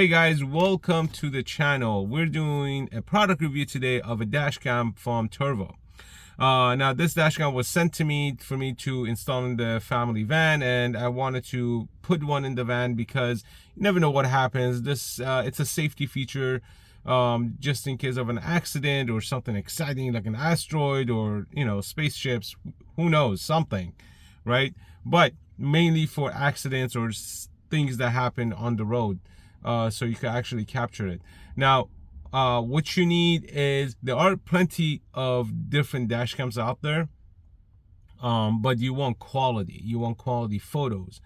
guys, welcome to the channel. We're doing a product review today of a dash cam from TORVO. Now this dash cam was sent to me for me to install in the family van, and I wanted to put one in the van because you never know what happens. It's a safety feature, just in case of an accident or something exciting like an asteroid or spaceships, who knows, something, right? But mainly for accidents or things that happen on the road, so you can actually capture it. Now what you need is, there are plenty of different dash cams out there, but you want quality photos,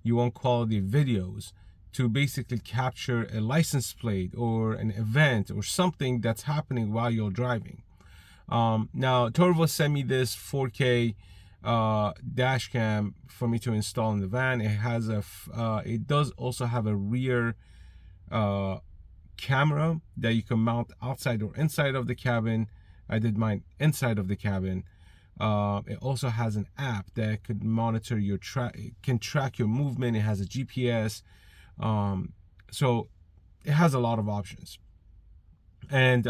you want quality videos to basically capture a license plate or an event or something that's happening while you're driving. Now TORVO sent me this 4K dash cam for me to install in the van. It has it does also have a rear camera that you can mount outside or inside of the cabin. I did mine inside of the cabin. It also has an app that could monitor your can track your movement. It has a GPS, so it has a lot of options. And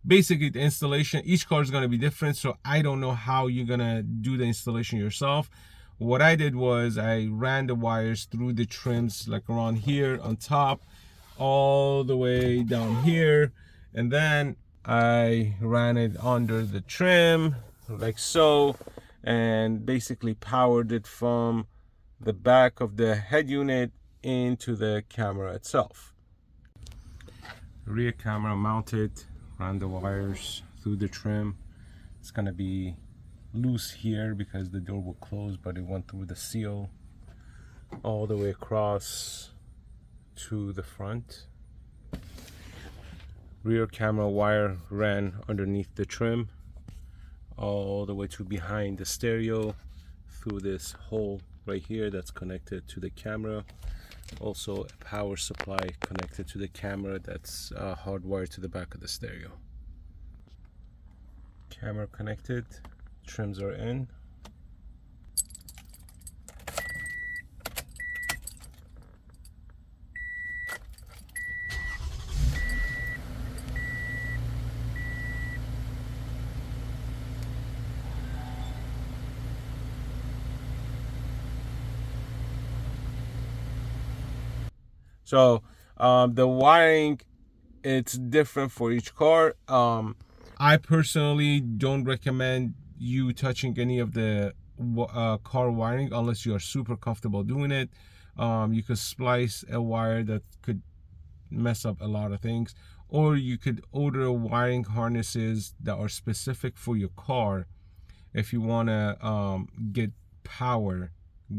basically the installation, each car is going to be different, so I don't know how you're gonna do the installation yourself. What I did was I ran the wires through the trims, like around here on top, all the way down here, and then I ran it under the trim like so, and basically powered it from the back of the head unit into the camera itself. Rear camera mounted, ran the wires through the trim. It's gonna be loose here because the door will close, but it went through the seal all the way across to the front. Rear camera wire ran underneath the trim all the way to behind the stereo through this hole right here that's connected to the camera. Also a power supply connected to the camera that's hardwired to the back of the stereo. Camera connected, trims are in. So the wiring, it's different for each car. I personally don't recommend you touching any of the car wiring unless you are super comfortable doing it. You could splice a wire that could mess up a lot of things, or you could order wiring harnesses that are specific for your car if you want to get power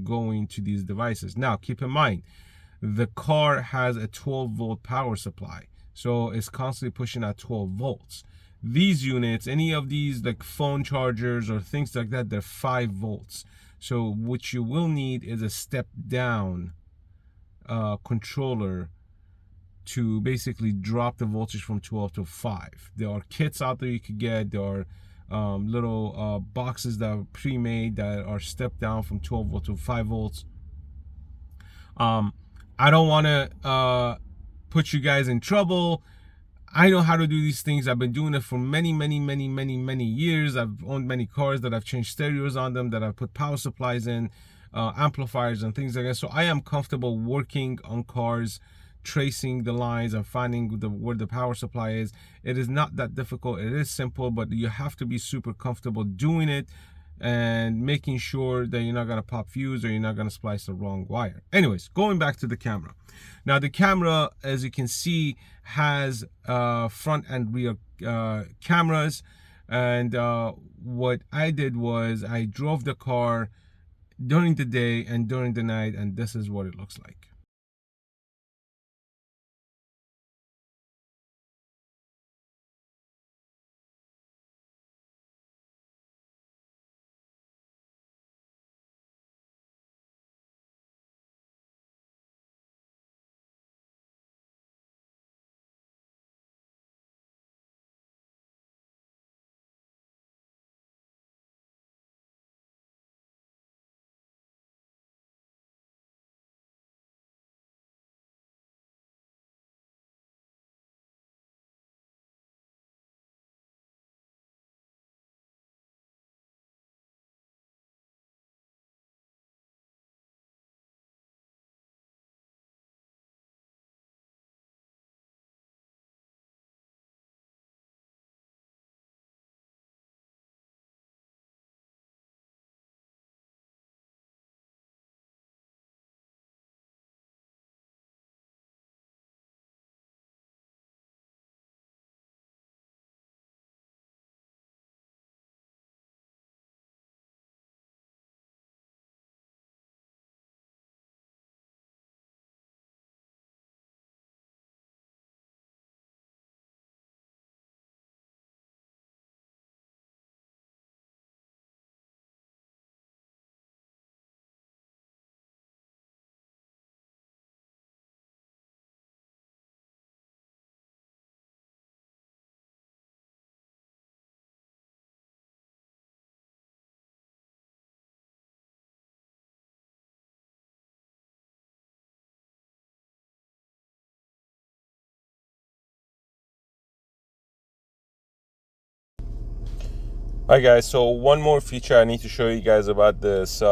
going to these devices. Now keep in mind, the car has a 12-volt power supply, so it's constantly pushing at 12 volts. These units, any of these like phone chargers or things like that, they're 5 volts. So what you will need is a step down controller to basically drop the voltage from 12 to 5. There are kits out there you could get. There are little boxes that are pre-made that are stepped down from 12 volts to 5 volts. I don't want to put you guys in trouble. I know how to do these things. I've been doing it for many years. I've owned many cars that I've changed stereos on them, that I've put power supplies in, amplifiers and things like that. So I am comfortable working on cars, tracing the lines and finding where the power supply is. It is not that difficult. It is simple, but you have to be super comfortable doing it and making sure that you're not going to pop fuse or you're not going to splice the wrong wire. Anyways, going back to the camera. Now the camera, as you can see, has front and rear cameras, and what I did was I drove the car during the day and during the night, and this is what it looks like. Hi guys, so one more feature I need to show you guys about this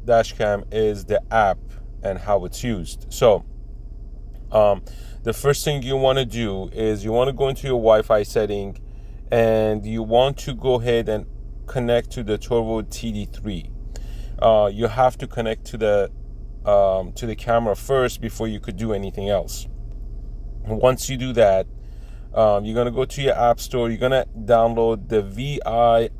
dash cam is the app and how it's used. So the first thing you want to do is you want to go into your Wi-Fi setting, and you want to go ahead and connect to the TORVO TD3. You have to connect to the camera first before you could do anything else. Once you do that, you're gonna go to your app store. You're gonna download the VII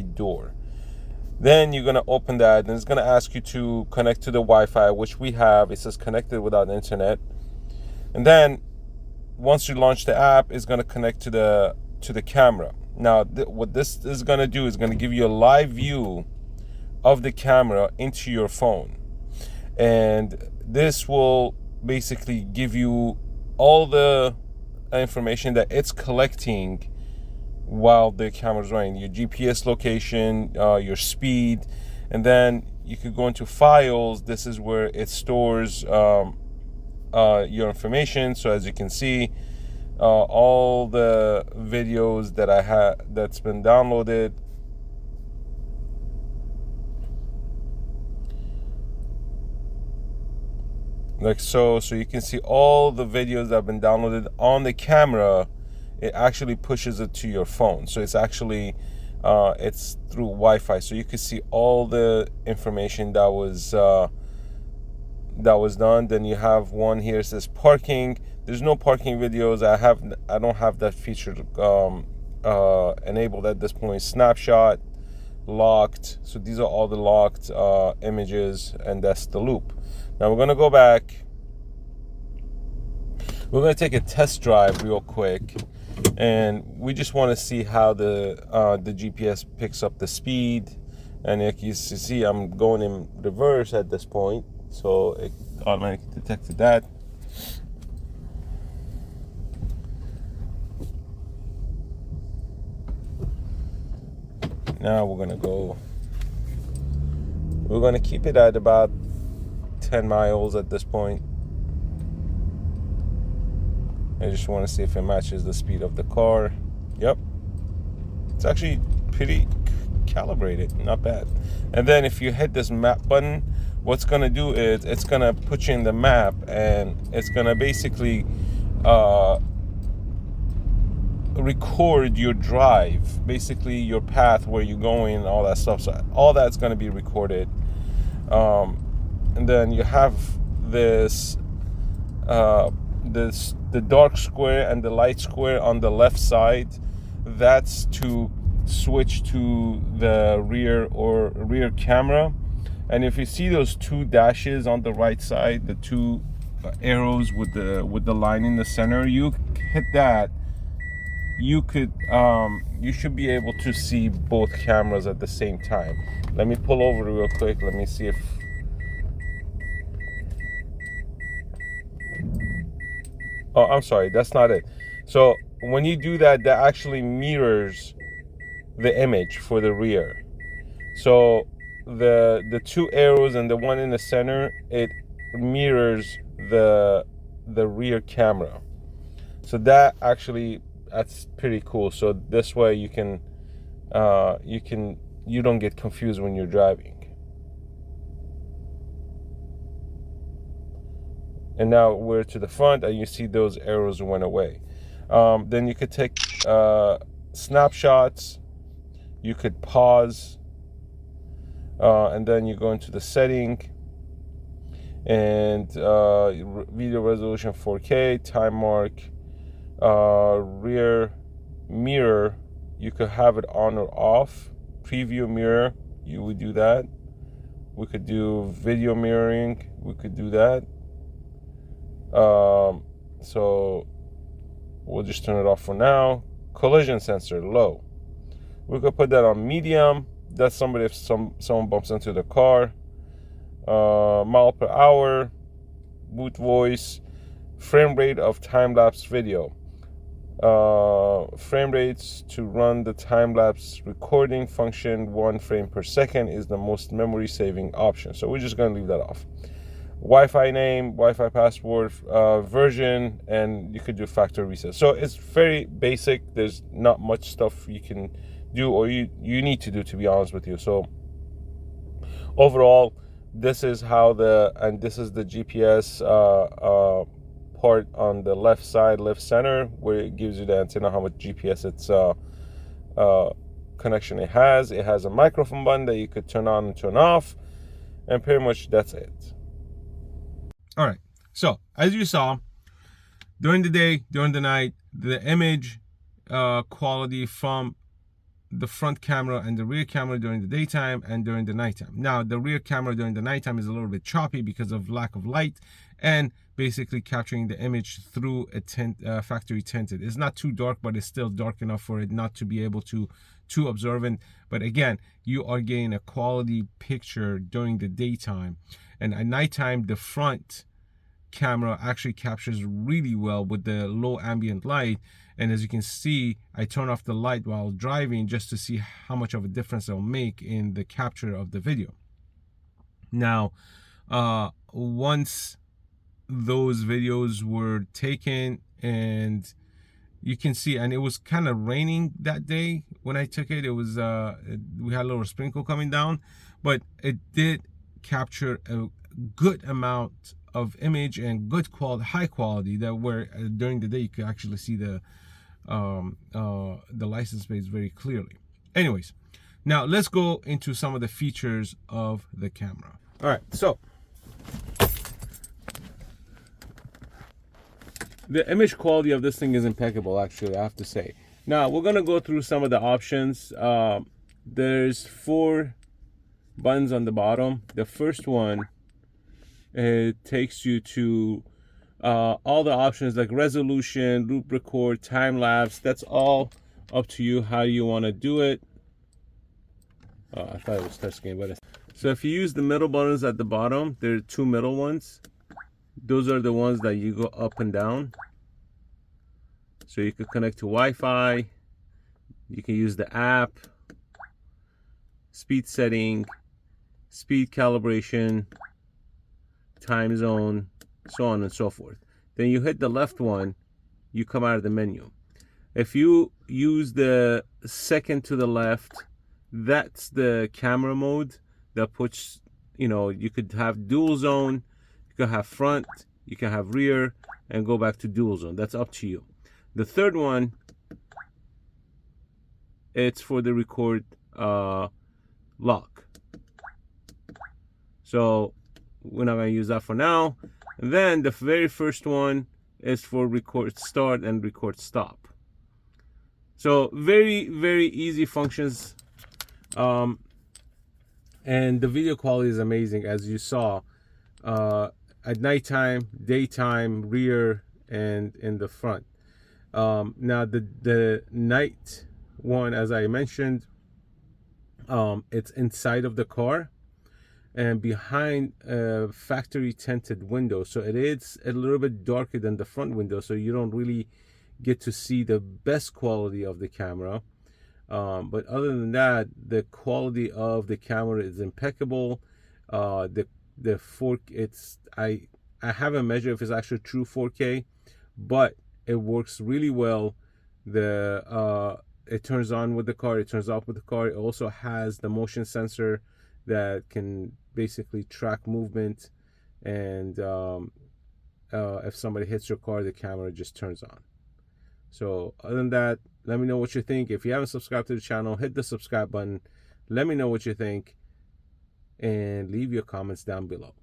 Door. Then you're gonna open that, and it's gonna ask you to connect to the Wi-Fi, which we have. It says connected without internet. And then once you launch the app, it's gonna connect to the camera. Now, what this is gonna do is gonna give you a live view of the camera into your phone, and this will basically give you all the information that it's collecting while the camera's running, your GPS location, your speed, and then you could go into files. This is where it stores your information. So as you can see, all the videos that I had that's been downloaded, like so you can see all the videos that have been downloaded on the camera. It actually pushes it to your phone, so it's actually it's through Wi-Fi, so you can see all the information that was done. Then you have one here, says parking. There's no parking videos. I don't have that feature enabled at this point. Snapshot, locked. So these are all the locked images, and that's the loop. Now we're gonna go back. We're gonna take a test drive real quick, and we just want to see how the GPS picks up the speed. And like you see, I'm going in reverse at this point, so it automatically detected that. Now we're gonna keep it at about 10 miles at this point. I just want to see if it matches the speed of the car. Yep, it's actually pretty calibrated, not bad. And then if you hit this map button, what's gonna do is it's gonna put you in the map, and it's gonna basically record your drive, basically your path, where you're going, and all that stuff. So all that's gonna be recorded. And then you have this the dark square and the light square on the left side. That's to switch to the rear camera. And if you see those two dashes on the right side, the two arrows with the line in the center, you hit that, you should be able to see both cameras at the same time. Let me pull over real quick. Let me see if oh, I'm sorry, that's not it. So when you do that, that actually mirrors the image for the rear. So the two arrows and the one in the center, it mirrors the rear camera. So that's pretty cool. So this way you don't get confused when you're driving. And now we're to the front, and you see those arrows went away. Then you could take snapshots. You could pause, and then you go into the setting, and video resolution 4K, time mark, rear mirror. You could have it on or off. Preview mirror, you would do that. We could do video mirroring. We could do that. So we'll just turn it off for now. Collision sensor, low. We could put that on medium. That's somebody if someone bumps into the car. Mile per hour, boot voice, frame rate of time-lapse video. Frame rates to run the time-lapse recording function 1 frame per second is the most memory saving option. So we're just gonna leave that off. Wi-Fi name, Wi-Fi password, version, and you could do factory reset. So it's very basic. There's not much stuff you can do or you need to do, to be honest with you. So overall, this is how this is the GPS part on the left side, left center, where it gives you the antenna, how much GPS connection it has. It has a microphone button that you could turn on and turn off, and pretty much that's it. All right, so as you saw, during the day, during the night, the image quality from the front camera and the rear camera during the daytime and during the nighttime. Now, the rear camera during the nighttime is a little bit choppy because of lack of light and basically capturing the image through a factory tinted. It's not too dark, but it's still dark enough for it not to be able to too observant. But again, you are getting a quality picture during the daytime, and at nighttime the front camera actually captures really well with the low ambient light. And as you can see, I turn off the light while driving just to see how much of a difference it'll make in the capture of the video. Now, once those videos were taken, and you can see, and it was kind of raining that day when I took it. It was we had a little sprinkle coming down, but it did capture a good amount of image and good quality, high quality, that where during the day you could actually see the license plates very clearly. Anyways, now let's go into some of the features of the camera. All right, so the image quality of this thing is impeccable, actually, I have to say. Now we're gonna go through some of the options. There's 4 buttons on the bottom. The first one, it takes you to all the options like resolution, loop record, time lapse. That's all up to you how you want to do it. I thought it was touchscreen, but so if you use the middle buttons at the bottom, there are 2 middle ones. Those are the ones that you go up and down. So you could connect to Wi-Fi. You can use the app, speed setting, speed calibration, time zone, so on and so forth. Then you hit the left one, you come out of the menu. If you use the second to the left, that's the camera mode that puts, you could have dual zone, you can have front, you can have rear, and go back to dual zone. That's up to you. The third one, it's for the record lock. So we're not going to use that for now. And then the very first one is for record start and record stop. So very, very easy functions. And the video quality is amazing, as you saw, at nighttime, daytime, rear, and in the front. Now the night one, as I mentioned, it's inside of the car and behind a factory tinted window, so it is a little bit darker than the front window, so you don't really get to see the best quality of the camera. But other than that, the quality of the camera is impeccable. The 4K, I haven't measured if it's actually true 4K, but it works really well. It turns on with the car, it turns off with the car. It also has the motion sensor that can basically track movement, and if somebody hits your car, the camera just turns on. So other than that, let me know what you think. If you haven't subscribed to the channel, hit the subscribe button. Let me know what you think, and leave your comments down below.